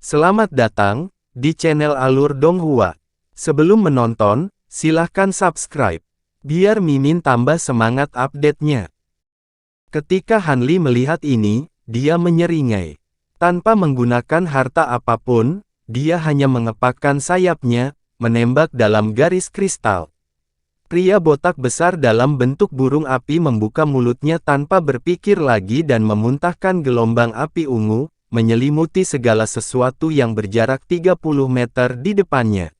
Selamat datang di channel Alur Donghua. Sebelum menonton, silahkan subscribe, biar Mimin tambah semangat update-nya. Ketika Hanli melihat ini, dia menyeringai. Tanpa menggunakan harta apapun, dia hanya mengepakkan sayapnya, menembak dalam garis kristal. Pria botak besar dalam bentuk burung api membuka mulutnya tanpa berpikir lagi dan memuntahkan gelombang api ungu, menyelimuti segala sesuatu yang berjarak 30 meter di depannya.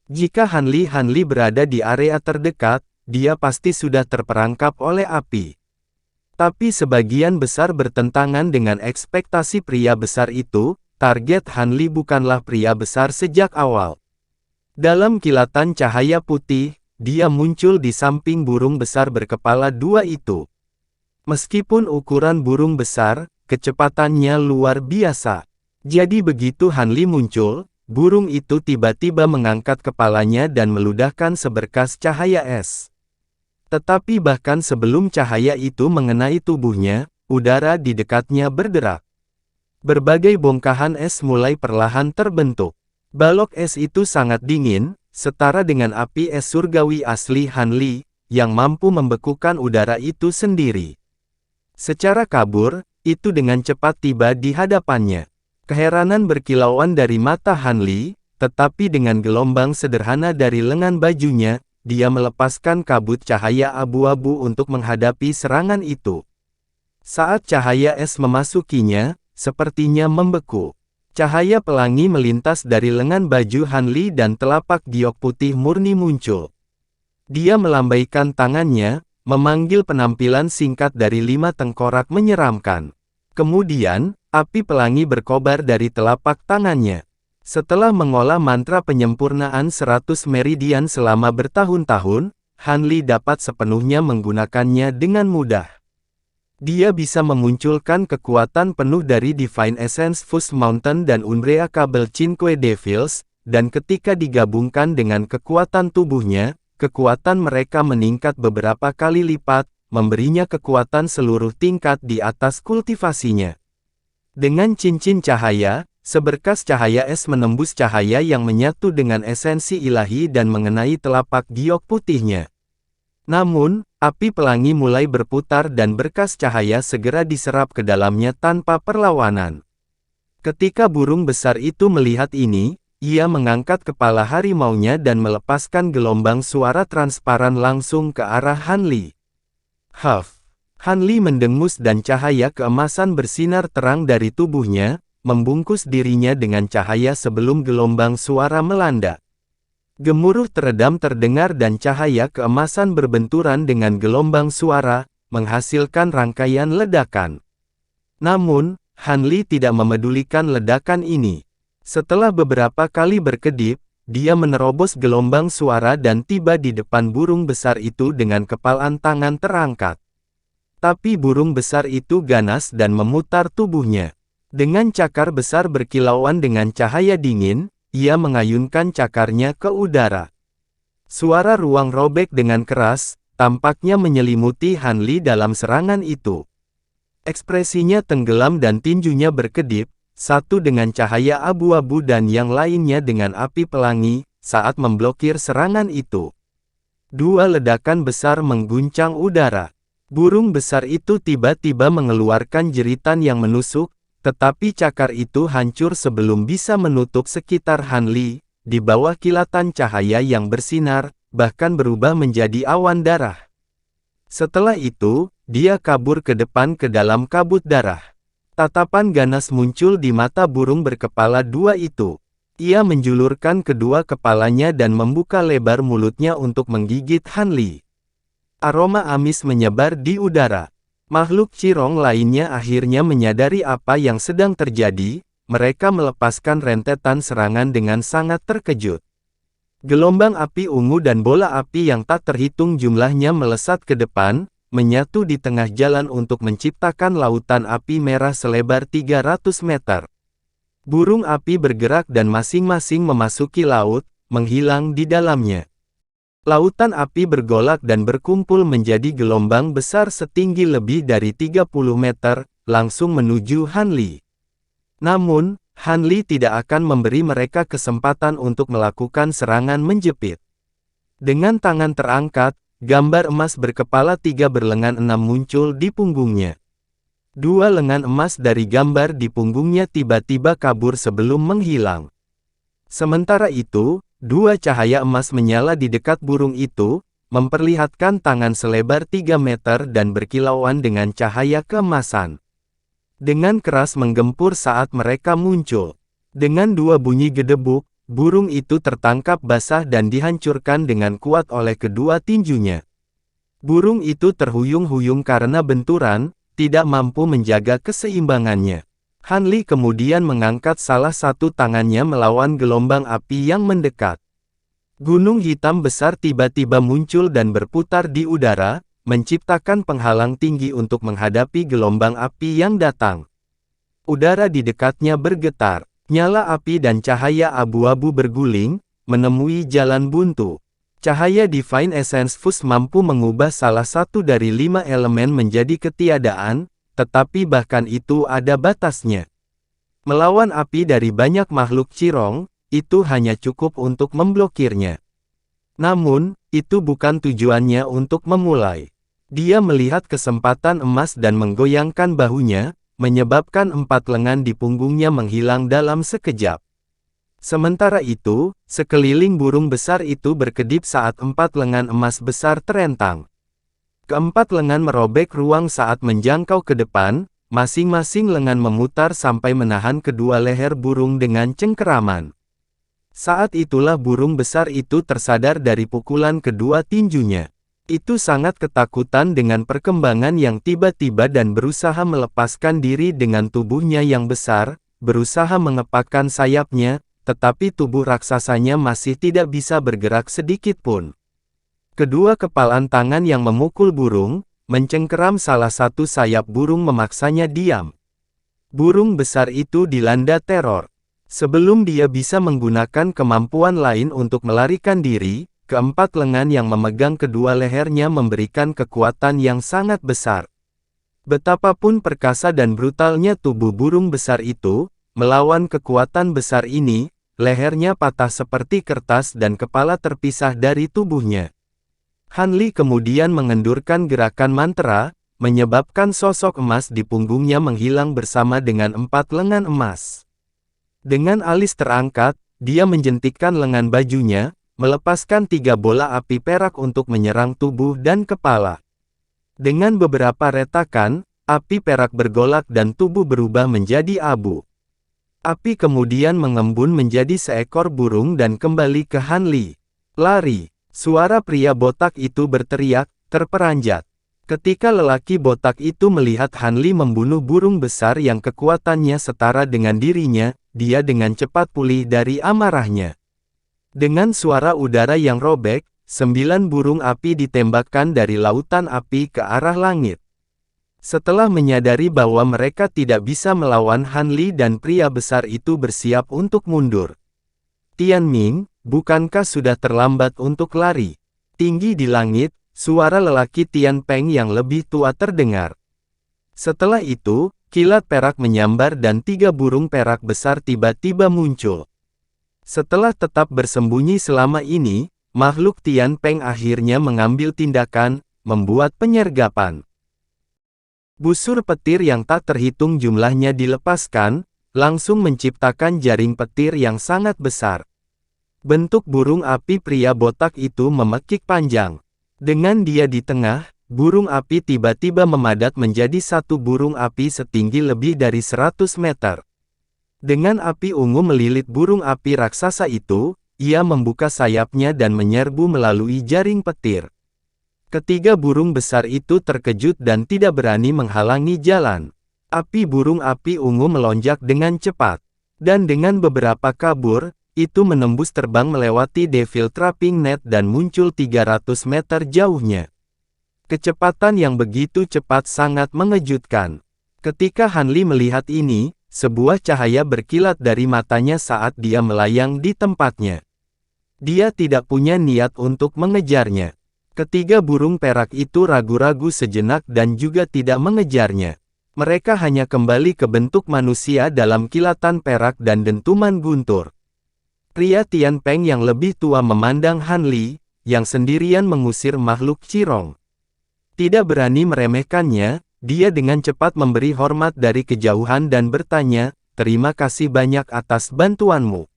Jika Hanli berada di area terdekat, dia pasti sudah terperangkap oleh api. Tapi sebagian besar bertentangan dengan ekspektasi pria besar itu, target Hanli bukanlah pria besar sejak awal. Dalam kilatan cahaya putih, dia muncul di samping burung besar berkepala dua itu. Meskipun ukuran burung besar, kecepatannya luar biasa. Jadi begitu Hanli muncul, burung itu tiba-tiba mengangkat kepalanya dan meludahkan seberkas cahaya es. Tetapi bahkan sebelum cahaya itu mengenai tubuhnya, udara di dekatnya berderak. Berbagai bongkahan es mulai perlahan terbentuk. Balok es itu sangat dingin, setara dengan api es surgawi asli Hanli, yang mampu membekukan udara itu sendiri. Secara kabur, itu dengan cepat tiba di hadapannya. Keheranan berkilauan dari mata Hanli, tetapi dengan gelombang sederhana dari lengan bajunya, dia melepaskan kabut cahaya abu-abu untuk menghadapi serangan itu. Saat cahaya es memasukinya, sepertinya membeku. Cahaya pelangi melintas dari lengan baju Hanli dan telapak giok putih murni muncul. Dia melambaikan tangannya, memanggil penampilan singkat dari 5 tengkorak menyeramkan. Kemudian, api pelangi berkobar dari telapak tangannya. Setelah mengolah mantra penyempurnaan 100 meridian selama bertahun-tahun, Hanli dapat sepenuhnya menggunakannya dengan mudah. Dia bisa memunculkan kekuatan penuh dari Divine Essence Fused Mountain dan Unbreakable Cinque Devils, dan ketika digabungkan dengan kekuatan tubuhnya, kekuatan mereka meningkat beberapa kali lipat, memberinya kekuatan seluruh tingkat di atas kultivasinya. Dengan cincin cahaya, seberkas cahaya es menembus cahaya yang menyatu dengan esensi ilahi dan mengenai telapak giok putihnya. Namun, api pelangi mulai berputar dan berkas cahaya segera diserap ke dalamnya tanpa perlawanan. Ketika burung besar itu melihat ini, ia mengangkat kepala harimaunya dan melepaskan gelombang suara transparan langsung ke arah Hanli. Huff! Hanli mendengus dan cahaya keemasan bersinar terang dari tubuhnya, membungkus dirinya dengan cahaya sebelum gelombang suara melanda. Gemuruh teredam terdengar dan cahaya keemasan berbenturan dengan gelombang suara, menghasilkan rangkaian ledakan. Namun, Hanli tidak memedulikan ledakan ini. Setelah beberapa kali berkedip, dia menerobos gelombang suara dan tiba di depan burung besar itu dengan kepalan tangan terangkat. Tapi burung besar itu ganas dan memutar tubuhnya. Dengan cakar besar berkilauan dengan cahaya dingin, ia mengayunkan cakarnya ke udara. Suara ruang robek dengan keras, tampaknya menyelimuti Hanli dalam serangan itu. Ekspresinya tenggelam dan tinjunya berkedip, satu dengan cahaya abu-abu dan yang lainnya dengan api pelangi, saat memblokir serangan itu. Dua ledakan besar mengguncang udara. Burung besar itu tiba-tiba mengeluarkan jeritan yang menusuk, tetapi cakar itu hancur sebelum bisa menutup sekitar Hanli, di bawah kilatan cahaya yang bersinar, bahkan berubah menjadi awan darah. Setelah itu, dia kabur ke depan ke dalam kabut darah. Tatapan ganas muncul di mata burung berkepala dua itu. Ia menjulurkan kedua kepalanya dan membuka lebar mulutnya untuk menggigit Hanli. Aroma amis menyebar di udara. Makhluk Cirong lainnya akhirnya menyadari apa yang sedang terjadi, mereka melepaskan rentetan serangan dengan sangat terkejut. Gelombang api ungu dan bola api yang tak terhitung jumlahnya melesat ke depan, menyatu di tengah jalan untuk menciptakan lautan api merah selebar 300 meter. Burung api bergerak dan masing-masing memasuki laut, menghilang di dalamnya. Lautan api bergolak dan berkumpul menjadi gelombang besar setinggi lebih dari 30 meter, langsung menuju Hanli. Namun, Han Li tidak akan memberi mereka kesempatan untuk melakukan serangan menjepit. Dengan tangan terangkat, gambar emas berkepala 3 berlengan 6 muncul di punggungnya. 2 lengan emas dari gambar di punggungnya tiba-tiba kabur sebelum menghilang. Sementara itu, 2 cahaya emas menyala di dekat burung itu, memperlihatkan tangan selebar 3 meter dan berkilauan dengan cahaya keemasan. Dengan keras menggempur saat mereka muncul. Dengan 2 bunyi gedebuk, burung itu tertangkap basah dan dihancurkan dengan kuat oleh kedua tinjunya. Burung itu terhuyung-huyung karena benturan, tidak mampu menjaga keseimbangannya. Han Li kemudian mengangkat salah satu tangannya melawan gelombang api yang mendekat. Gunung hitam besar tiba-tiba muncul dan berputar di udara, menciptakan penghalang tinggi untuk menghadapi gelombang api yang datang. Udara di dekatnya bergetar, nyala api dan cahaya abu-abu berguling, menemui jalan buntu. Cahaya Divine Essence Fuse mampu mengubah salah satu dari 5 elemen menjadi ketiadaan, tetapi bahkan itu ada batasnya. Melawan api dari banyak makhluk Qirong, itu hanya cukup untuk memblokirnya. Namun, itu bukan tujuannya untuk memulai. Dia melihat kesempatan emas dan menggoyangkan bahunya, menyebabkan 4 lengan di punggungnya menghilang dalam sekejap. Sementara itu, sekeliling burung besar itu berkedip saat 4 lengan emas besar terentang. Keempat lengan merobek ruang saat menjangkau ke depan, masing-masing lengan memutar sampai menahan kedua leher burung dengan cengkeraman. Saat itulah burung besar itu tersadar dari pukulan kedua tinjunya. Itu sangat ketakutan dengan perkembangan yang tiba-tiba dan berusaha melepaskan diri dengan tubuhnya yang besar, berusaha mengepakkan sayapnya, tetapi tubuh raksasanya masih tidak bisa bergerak sedikit pun. Kedua kepalan tangan yang memukul burung, mencengkeram salah satu sayap burung memaksanya diam. Burung besar itu dilanda teror. Sebelum dia bisa menggunakan kemampuan lain untuk melarikan diri, keempat lengan yang memegang kedua lehernya memberikan kekuatan yang sangat besar. Betapapun perkasa dan brutalnya tubuh burung besar itu, melawan kekuatan besar ini, lehernya patah seperti kertas dan kepala terpisah dari tubuhnya. Han Li kemudian mengendurkan gerakan mantra, menyebabkan sosok emas di punggungnya menghilang bersama dengan 4 lengan emas. Dengan alis terangkat, dia menjentikkan lengan bajunya, melepaskan 3 bola api perak untuk menyerang tubuh dan kepala. Dengan beberapa retakan, api perak bergolak dan tubuh berubah menjadi abu. Api kemudian mengembun menjadi seekor burung dan kembali ke Han Li. Lari! Suara pria botak itu berteriak, terperanjat. Ketika lelaki botak itu melihat Han Li membunuh burung besar yang kekuatannya setara dengan dirinya, dia dengan cepat pulih dari amarahnya. Dengan suara udara yang robek, 9 burung api ditembakkan dari lautan api ke arah langit. Setelah menyadari bahwa mereka tidak bisa melawan Han Li dan pria besar itu bersiap untuk mundur. Tianming, bukankah sudah terlambat untuk lari? Tinggi di langit, suara lelaki Tian Peng yang lebih tua terdengar. Setelah itu, kilat perak menyambar dan 3 burung perak besar tiba-tiba muncul. Setelah tetap bersembunyi selama ini, makhluk Tian Peng akhirnya mengambil tindakan, membuat penyergapan. Busur petir yang tak terhitung jumlahnya dilepaskan, langsung menciptakan jaring petir yang sangat besar. Bentuk burung api pria botak itu memekik panjang. Dengan dia di tengah, burung api tiba-tiba memadat menjadi satu burung api setinggi lebih dari 100 meter. Dengan api ungu melilit burung api raksasa itu, ia membuka sayapnya dan menyerbu melalui jaring petir. Ketiga burung besar itu terkejut dan tidak berani menghalangi jalan. Api burung api ungu melonjak dengan cepat. Dan dengan beberapa kabur, itu menembus terbang melewati Devil Trapping Net dan muncul 300 meter jauhnya. Kecepatan yang begitu cepat sangat mengejutkan. Ketika Han Li melihat ini, sebuah cahaya berkilat dari matanya saat dia melayang di tempatnya. Dia tidak punya niat untuk mengejarnya. Ketiga burung perak itu ragu-ragu sejenak dan juga tidak mengejarnya. Mereka hanya kembali ke bentuk manusia dalam kilatan perak dan dentuman guntur. Pria Tian Peng yang lebih tua memandang Han Li, yang sendirian mengusir makhluk Cirong. Tidak berani meremehkannya, dia dengan cepat memberi hormat dari kejauhan dan bertanya, "Terima kasih banyak atas bantuanmu.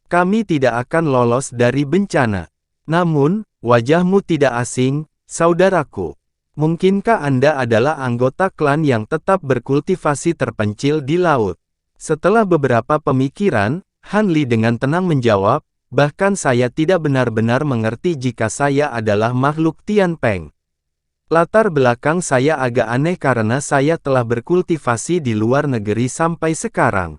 Kami tidak akan lolos dari bencana. Namun, wajahmu tidak asing, saudaraku. Mungkinkah Anda adalah anggota klan yang tetap berkultivasi terpencil di laut?" Setelah beberapa pemikiran, Han Li dengan tenang menjawab, "Bahkan saya tidak benar-benar mengerti jika saya adalah makhluk Tian Peng. Latar belakang saya agak aneh karena saya telah berkultivasi di luar negeri sampai sekarang.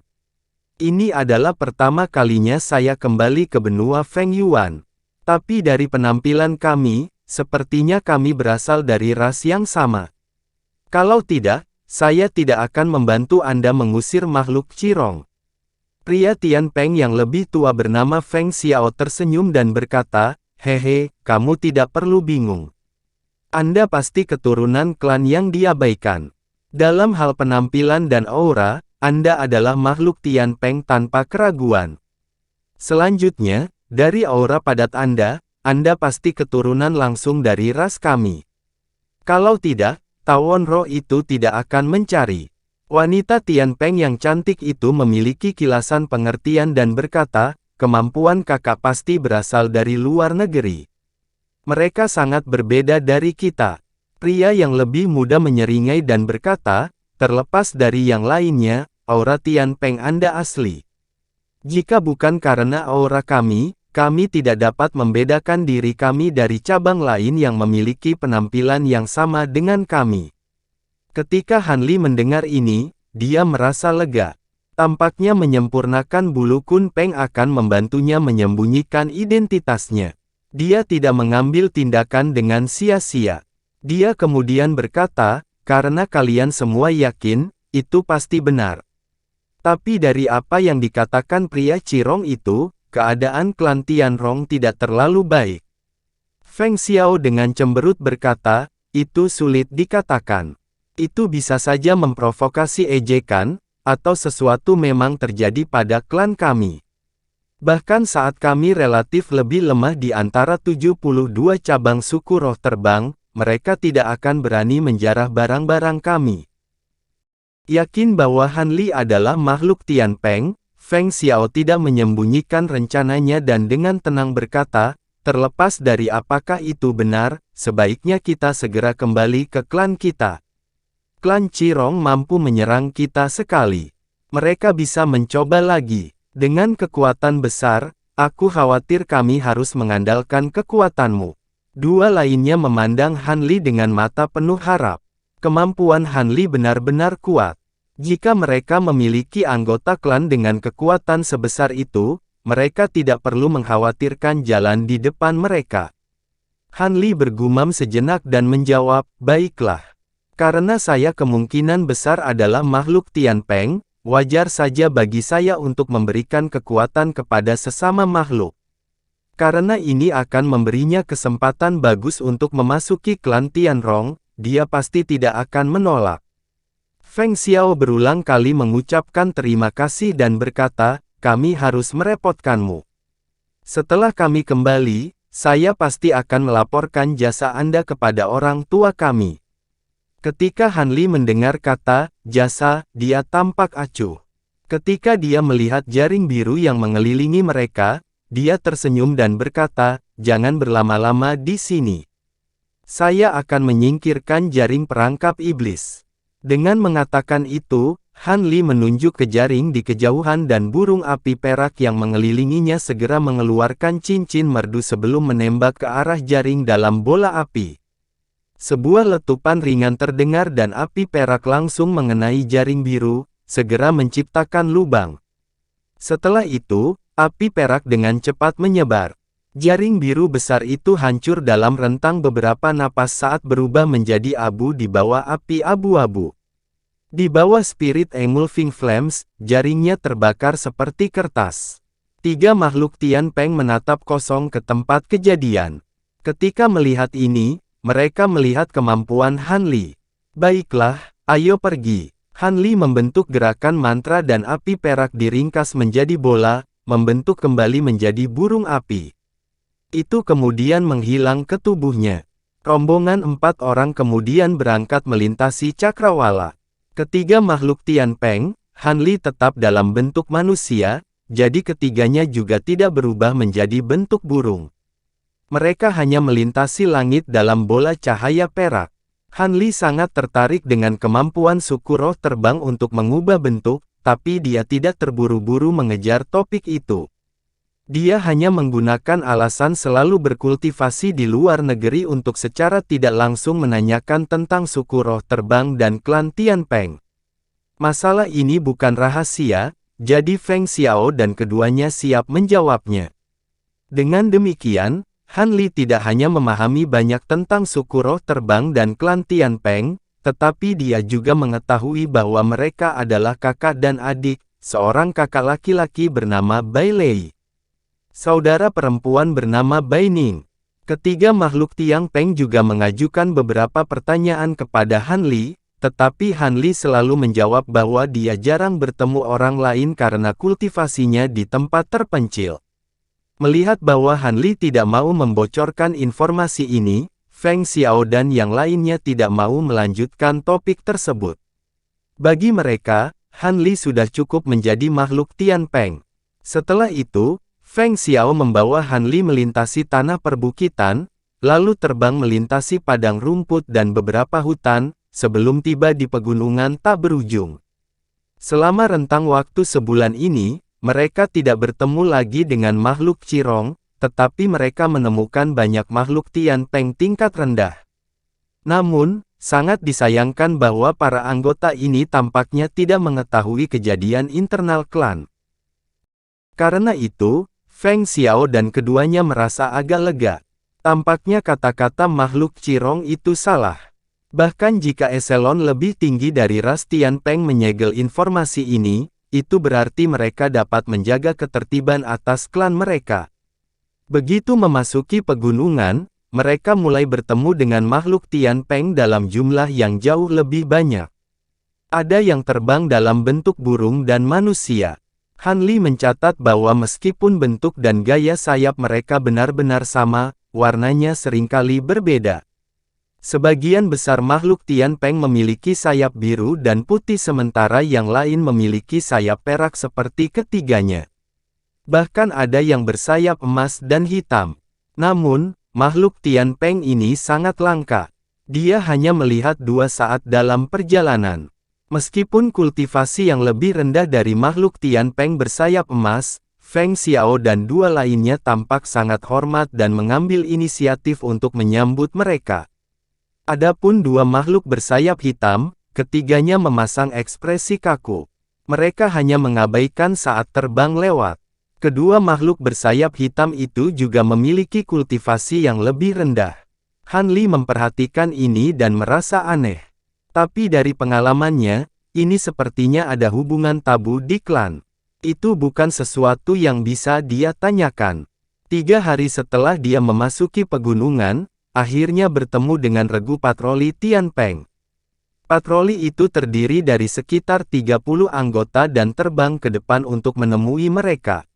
Ini adalah pertama kalinya saya kembali ke benua Feng Yuan. Tapi dari penampilan kami, sepertinya kami berasal dari ras yang sama. Kalau tidak, saya tidak akan membantu Anda mengusir makhluk Cirong." Pria Tian Peng yang lebih tua bernama Feng Xiao tersenyum dan berkata, "Hehe, kamu tidak perlu bingung. Anda pasti keturunan klan yang diabaikan. Dalam hal penampilan dan aura, Anda adalah makhluk Tian Peng tanpa keraguan. Selanjutnya, dari aura padat Anda pasti keturunan langsung dari ras kami. Kalau tidak, tawon roh itu tidak akan mencari." Wanita Tian Peng yang cantik itu memiliki kilasan pengertian dan berkata, "Kemampuan kakak pasti berasal dari luar negeri. Mereka sangat berbeda dari kita." Pria yang lebih muda menyeringai dan berkata, "Terlepas dari yang lainnya, aura Tian Peng Anda asli. Jika bukan karena aura kami tidak dapat membedakan diri kami dari cabang lain yang memiliki penampilan yang sama dengan kami." Ketika Han Li mendengar ini, dia merasa lega. Tampaknya menyempurnakan bulu Kun Peng akan membantunya menyembunyikan identitasnya. Dia tidak mengambil tindakan dengan sia-sia. Dia kemudian berkata, "Karena kalian semua yakin, itu pasti benar. Tapi dari apa yang dikatakan pria Cirong itu, keadaan klan Tianrong tidak terlalu baik." Feng Xiao dengan cemberut berkata, "Itu sulit dikatakan. Itu bisa saja memprovokasi ejekan, atau sesuatu memang terjadi pada klan kami. Bahkan saat kami relatif lebih lemah di antara 72 cabang suku roh terbang, mereka tidak akan berani menjarah barang-barang kami." Yakin bahwa Han Li adalah makhluk Tian Peng, Feng Xiao tidak menyembunyikan rencananya dan dengan tenang berkata, "Terlepas dari apakah itu benar, sebaiknya kita segera kembali ke klan kita. Klan Cirong mampu menyerang kita sekali. Mereka bisa mencoba lagi. Dengan kekuatan besar, aku khawatir kami harus mengandalkan kekuatanmu." Dua lainnya memandang Han Li dengan mata penuh harap. Kemampuan Han Li benar-benar kuat. Jika mereka memiliki anggota klan dengan kekuatan sebesar itu, mereka tidak perlu mengkhawatirkan jalan di depan mereka. Han Li bergumam sejenak dan menjawab, "Baiklah. Karena saya kemungkinan besar adalah makhluk Tian Peng, wajar saja bagi saya untuk memberikan kekuatan kepada sesama makhluk. Karena ini akan memberinya kesempatan bagus untuk memasuki klan Tianrong, dia pasti tidak akan menolak." Feng Xiao berulang kali mengucapkan terima kasih dan berkata, "Kami harus merepotkanmu. Setelah kami kembali, saya pasti akan melaporkan jasa Anda kepada orang tua kami." Ketika Han Li mendengar kata jasa, dia tampak acuh. Ketika dia melihat jaring biru yang mengelilingi mereka, dia tersenyum dan berkata, "Jangan berlama-lama di sini. Saya akan menyingkirkan jaring perangkap iblis." Dengan mengatakan itu, Han Li menunjuk ke jaring di kejauhan dan burung api perak yang mengelilinginya segera mengeluarkan cincin merdu sebelum menembak ke arah jaring dalam bola api. Sebuah letupan ringan terdengar dan api perak langsung mengenai jaring biru, segera menciptakan lubang. Setelah itu, api perak dengan cepat menyebar. Jaring biru besar itu hancur dalam rentang beberapa napas saat berubah menjadi abu di bawah api abu-abu. Di bawah Spirit Emulsing Flames, jaringnya terbakar seperti kertas. Tiga makhluk Tian Peng menatap kosong ke tempat kejadian. Ketika melihat ini, mereka melihat kemampuan Han Li. "Baiklah, Ayo pergi. Han Li membentuk gerakan mantra dan api perak diringkas menjadi bola, membentuk kembali menjadi burung api. Itu kemudian menghilang ke tubuhnya. Rombongan 4 orang kemudian berangkat melintasi cakrawala. Ketiga makhluk Tian Peng, Han Li tetap dalam bentuk manusia, jadi ketiganya juga tidak berubah menjadi bentuk burung. Mereka hanya melintasi langit dalam bola cahaya perak. Han Li sangat tertarik dengan kemampuan suku roh terbang untuk mengubah bentuk, tapi dia tidak terburu-buru mengejar topik itu. Dia hanya menggunakan alasan selalu berkultivasi di luar negeri untuk secara tidak langsung menanyakan tentang suku roh terbang dan klan Tian Peng. Masalah ini bukan rahasia, jadi Feng Xiao dan keduanya siap menjawabnya. Dengan demikian, Han Li tidak hanya memahami banyak tentang suku roh terbang dan klan Tian Peng, tetapi dia juga mengetahui bahwa mereka adalah kakak dan adik, seorang kakak laki-laki bernama Bai Lei. Saudara perempuan bernama Bai Ning. Ketiga makhluk Tian Peng juga mengajukan beberapa pertanyaan kepada Han Li, tetapi Han Li selalu menjawab bahwa dia jarang bertemu orang lain karena kultivasinya di tempat terpencil. Melihat bahwa Han Li tidak mau membocorkan informasi ini, Feng Xiao dan yang lainnya tidak mau melanjutkan topik tersebut. Bagi mereka, Han Li sudah cukup menjadi makhluk Tian Peng. Setelah itu, Feng Xiao membawa Han Li melintasi tanah perbukitan, lalu terbang melintasi padang rumput dan beberapa hutan, sebelum tiba di pegunungan tak berujung. Selama rentang waktu sebulan ini, mereka tidak bertemu lagi dengan makhluk Cirong, tetapi mereka menemukan banyak makhluk Tian Peng tingkat rendah. Namun, sangat disayangkan bahwa para anggota ini tampaknya tidak mengetahui kejadian internal klan. Karena itu, Feng Xiao dan keduanya merasa agak lega. Tampaknya kata-kata makhluk Cirong itu salah. Bahkan jika eselon lebih tinggi dari ras Tian Peng menyegel informasi ini, itu berarti mereka dapat menjaga ketertiban atas klan mereka. Begitu memasuki pegunungan, mereka mulai bertemu dengan makhluk Tian Peng dalam jumlah yang jauh lebih banyak. Ada yang terbang dalam bentuk burung dan manusia. Han Li mencatat bahwa meskipun bentuk dan gaya sayap mereka benar-benar sama, warnanya seringkali berbeda. Sebagian besar makhluk Tian Peng memiliki sayap biru dan putih sementara yang lain memiliki sayap perak seperti ketiganya. Bahkan ada yang bersayap emas dan hitam. Namun, makhluk Tian Peng ini sangat langka. Dia hanya melihat 2 saat dalam perjalanan. Meskipun kultivasi yang lebih rendah dari makhluk Tian Peng bersayap emas, Feng Xiao dan 2 lainnya tampak sangat hormat dan mengambil inisiatif untuk menyambut mereka. Adapun 2 makhluk bersayap hitam, ketiganya memasang ekspresi kaku. Mereka hanya mengabaikan saat terbang lewat. Kedua makhluk bersayap hitam itu juga memiliki kultivasi yang lebih rendah. Han Li memperhatikan ini dan merasa aneh. Tapi dari pengalamannya, ini sepertinya ada hubungan tabu di klan. Itu bukan sesuatu yang bisa dia tanyakan. 3 hari setelah dia memasuki pegunungan, akhirnya bertemu dengan regu patroli Tian Peng. Patroli itu terdiri dari sekitar 30 anggota dan terbang ke depan untuk menemui mereka.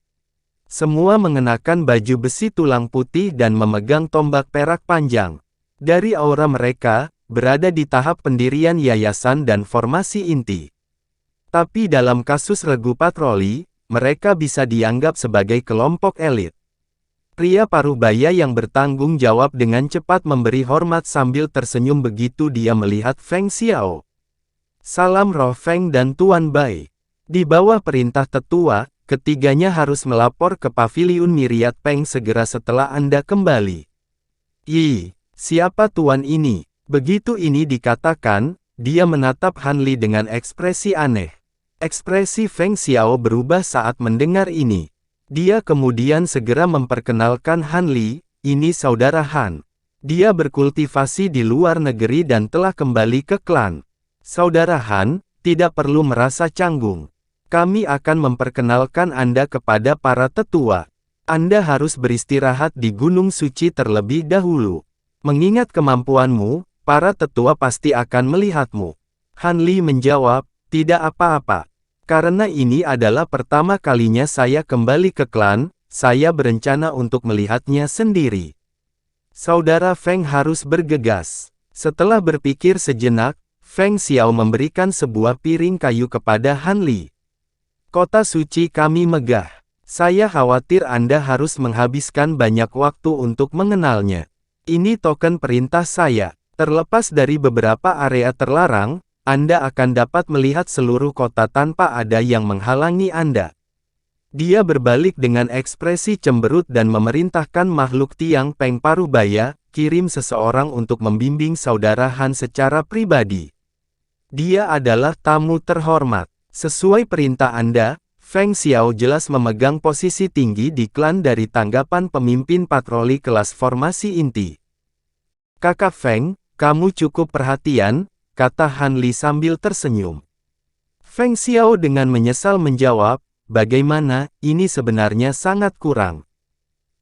Semua mengenakan baju besi tulang putih dan memegang tombak perak panjang. Dari aura mereka, berada di tahap pendirian yayasan dan formasi inti. Tapi dalam kasus regu patroli, mereka bisa dianggap sebagai kelompok elit. Pria paruh baya yang bertanggung jawab dengan cepat memberi hormat sambil tersenyum begitu dia melihat Feng Xiao. Salam roh Feng dan Tuan Bai. Di bawah perintah tetua, ketiganya harus melapor ke paviliun Myriad Peng segera setelah Anda kembali. Yi, siapa tuan ini? Begitu ini dikatakan, dia menatap Han Li dengan ekspresi aneh. Ekspresi Feng Xiao berubah saat mendengar ini. Dia kemudian segera memperkenalkan Han Li, ini saudara Han. Dia berkultivasi di luar negeri dan telah kembali ke klan. Saudara Han, tidak perlu merasa canggung. Kami akan memperkenalkan Anda kepada para tetua. Anda harus beristirahat di Gunung Suci terlebih dahulu. Mengingat kemampuanmu, para tetua pasti akan melihatmu. Han Li menjawab, tidak apa-apa. Karena ini adalah pertama kalinya saya kembali ke klan, saya berencana untuk melihatnya sendiri. Saudara Feng harus bergegas. Setelah berpikir sejenak, Feng Xiao memberikan sebuah piring kayu kepada Han Li. Kota suci kami megah. Saya khawatir Anda harus menghabiskan banyak waktu untuk mengenalnya. Ini token perintah saya. Terlepas dari beberapa area terlarang, Anda akan dapat melihat seluruh kota tanpa ada yang menghalangi Anda. Dia berbalik dengan ekspresi cemberut dan memerintahkan makhluk Tiang Peng Parubaya, kirim seseorang untuk membimbing saudara Han secara pribadi. Dia adalah tamu terhormat. Sesuai perintah Anda, Feng Xiao jelas memegang posisi tinggi di klan dari tanggapan pemimpin patroli kelas formasi inti. Kakak Feng, kamu cukup perhatian, kata Han Li sambil tersenyum. Feng Xiao dengan menyesal menjawab, bagaimana, ini sebenarnya sangat kurang.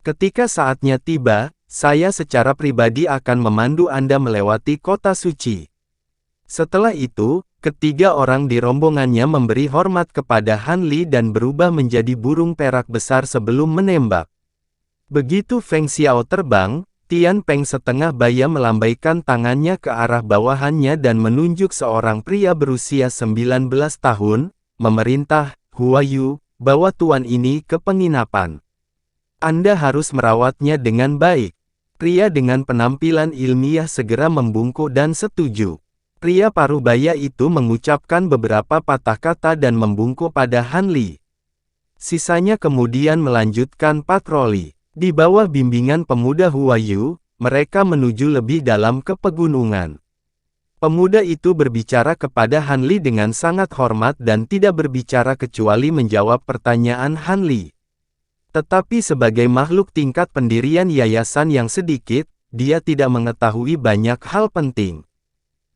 Ketika saatnya tiba, saya secara pribadi akan memandu Anda melewati kota suci. Setelah itu, ketiga orang di rombongannya memberi hormat kepada Han Li dan berubah menjadi burung perak besar sebelum menembak. Begitu Feng Xiao terbang, Tian Peng setengah baya melambaikan tangannya ke arah bawahannya dan menunjuk seorang pria berusia 19 tahun, memerintah, Huayu, bawa tuan ini ke penginapan. Anda harus merawatnya dengan baik. Pria dengan penampilan ilmiah segera membungkuk dan setuju. Pria parubaya itu mengucapkan beberapa patah kata dan membungkuk pada Han Li. Sisanya kemudian melanjutkan patroli. Di bawah bimbingan pemuda Huayu, mereka menuju lebih dalam ke pegunungan. Pemuda itu berbicara kepada Han Li dengan sangat hormat dan tidak berbicara kecuali menjawab pertanyaan Han Li. Tetapi sebagai makhluk tingkat pendirian yayasan yang sedikit, dia tidak mengetahui banyak hal penting.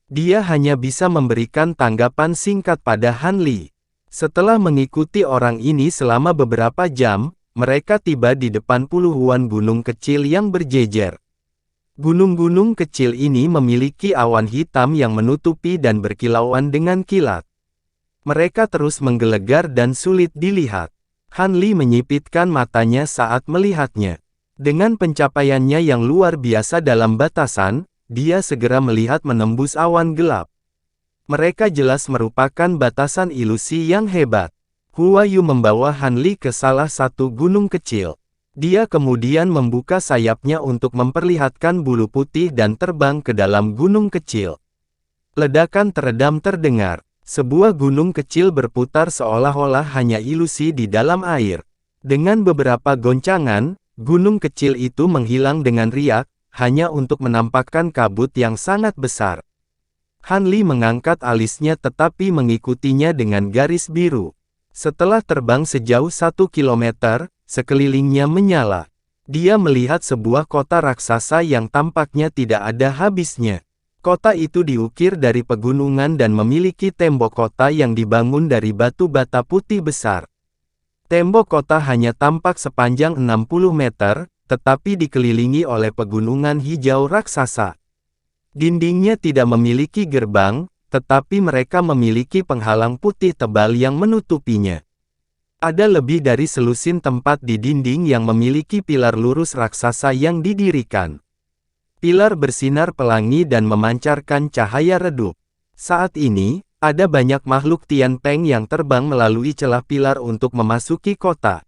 Dia hanya bisa memberikan tanggapan singkat pada Han Li. Setelah mengikuti orang ini selama beberapa jam, mereka tiba di depan puluhan gunung kecil yang berjejer. Gunung-gunung kecil ini memiliki awan hitam yang menutupi dan berkilauan dengan kilat. Mereka terus menggelegar dan sulit dilihat. Han Li menyipitkan matanya saat melihatnya. Dengan pencapaiannya yang luar biasa dalam batasan, dia segera melihat menembus awan gelap. Mereka jelas merupakan batasan ilusi yang hebat. Huayu membawa Han Li ke salah satu gunung kecil. Dia kemudian membuka sayapnya untuk memperlihatkan bulu putih dan terbang ke dalam gunung kecil. Ledakan teredam terdengar. Sebuah gunung kecil berputar seolah-olah hanya ilusi di dalam air. Dengan beberapa goncangan, gunung kecil itu menghilang dengan riak, hanya untuk menampakkan kabut yang sangat besar. Han Li mengangkat alisnya tetapi mengikutinya dengan garis biru. Setelah terbang sejauh 1 kilometer, sekelilingnya menyala. Dia melihat sebuah kota raksasa yang tampaknya tidak ada habisnya. Kota itu diukir dari pegunungan dan memiliki tembok kota yang dibangun dari batu bata putih besar. Tembok kota hanya tampak sepanjang 60 meter, tetapi dikelilingi oleh pegunungan hijau raksasa. Dindingnya tidak memiliki gerbang, tetapi mereka memiliki penghalang putih tebal yang menutupinya. Ada lebih dari selusin tempat di dinding yang memiliki pilar lurus raksasa yang didirikan. Pilar bersinar pelangi dan memancarkan cahaya redup. Saat ini, ada banyak makhluk Tian Peng yang terbang melalui celah pilar untuk memasuki kota.